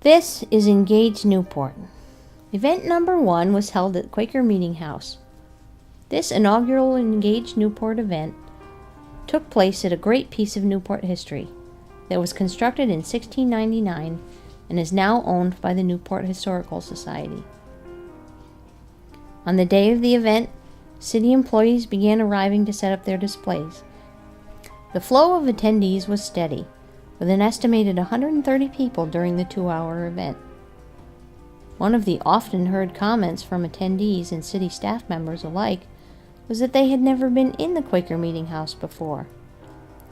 This is Engage Newport. Event number 1 was held at Quaker Meeting House. This inaugural Engage Newport event took place at a great piece of Newport history that was constructed in 1699 and is now owned by the Newport Historical Society. On the day of the event, city employees began arriving to set up their displays. The flow of attendees was steady, with an estimated 130 people during the 2-hour event. One of the often heard comments from attendees and city staff members alike was that they had never been in the Quaker Meeting House before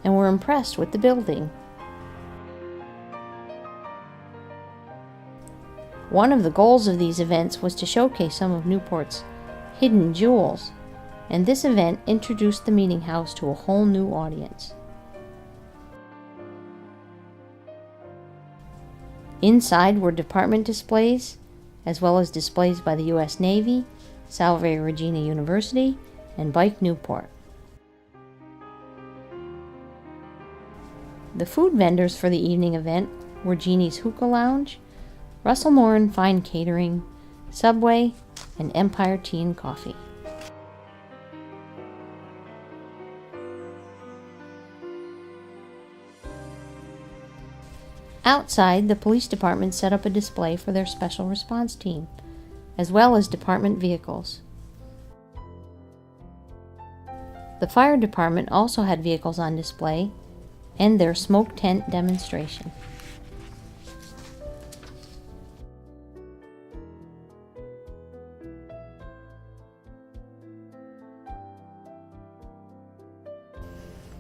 and were impressed with the building. One of the goals of these events was to showcase some of Newport's hidden jewels, and this event introduced the meeting house to a whole new audience. Inside were department displays, as well as displays by the U.S. Navy, Salve Regina University, and Bike Newport. The food vendors for the evening event were Jeannie's Hookah Lounge, Russell Morin Fine Catering, Subway, and Empire Tea and Coffee. Outside, the police department set up a display for their special response team, as well as department vehicles. The fire department also had vehicles on display and their smoke tent demonstration.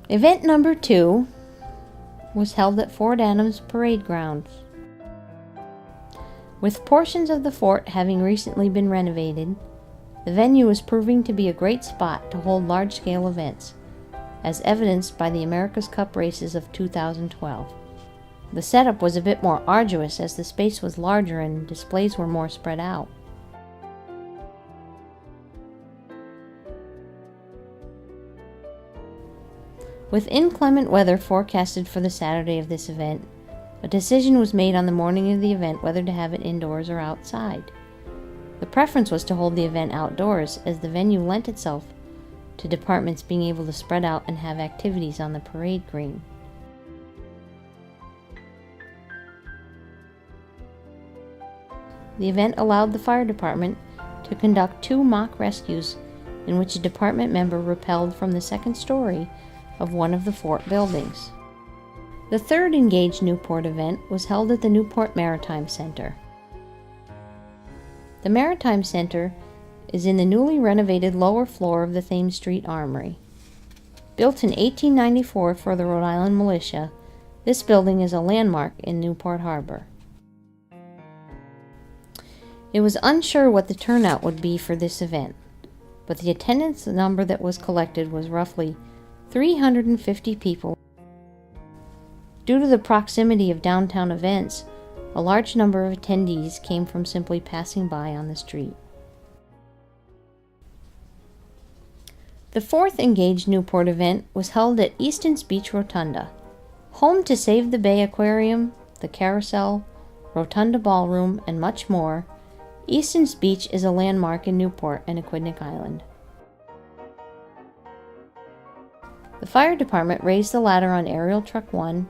Event number 2 was held at Fort Adams Parade Grounds. With portions of the fort having recently been renovated, the venue is proving to be a great spot to hold large-scale events, as evidenced by the America's Cup races of 2012. The setup was a bit more arduous as the space was larger and displays were more spread out. With inclement weather forecasted for the Saturday of this event, a decision was made on the morning of the event whether to have it indoors or outside. The preference was to hold the event outdoors, as the venue lent itself to departments being able to spread out and have activities on the parade green. The event allowed the fire department to conduct 2 mock rescues in which a department member rappelled from the 2nd story of one of the fort buildings. The 3rd Engage Newport event was held at the Newport Maritime Center. The Maritime Center is in the newly renovated lower floor of the Thames Street Armory. Built in 1894 for the Rhode Island Militia, this building is a landmark in Newport Harbor. It was unsure what the turnout would be for this event, but the attendance number that was collected was roughly 350 people. Due to the proximity of downtown events, a large number of attendees came from simply passing by on the street. The 4th Engage Newport event was held at Easton's Beach Rotunda. Home to Save the Bay Aquarium, the Carousel, Rotunda Ballroom, and much more, Easton's Beach is a landmark in Newport and Aquidneck Island. The fire department raised the ladder on Aerial Truck 1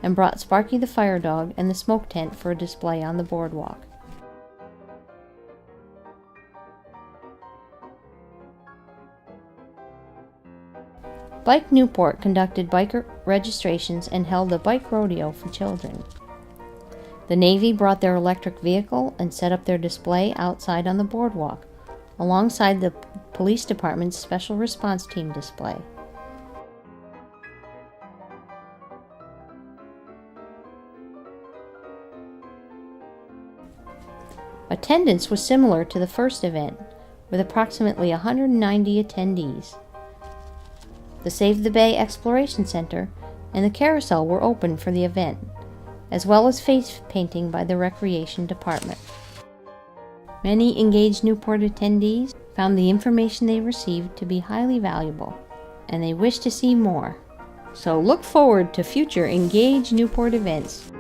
and brought Sparky the fire dog and the smoke tent for a display on the boardwalk. Bike Newport conducted biker registrations and held a bike rodeo for children. The Navy brought their electric vehicle and set up their display outside on the boardwalk, alongside the police department's special response team display. Attendance was similar to the first event, with approximately 190 attendees. The Save the Bay Exploration Center and the Carousel were open for the event, as well as face painting by the Recreation Department. Many Engage Newport attendees found the information they received to be highly valuable, and they wish to see more. So look forward to future Engage Newport events.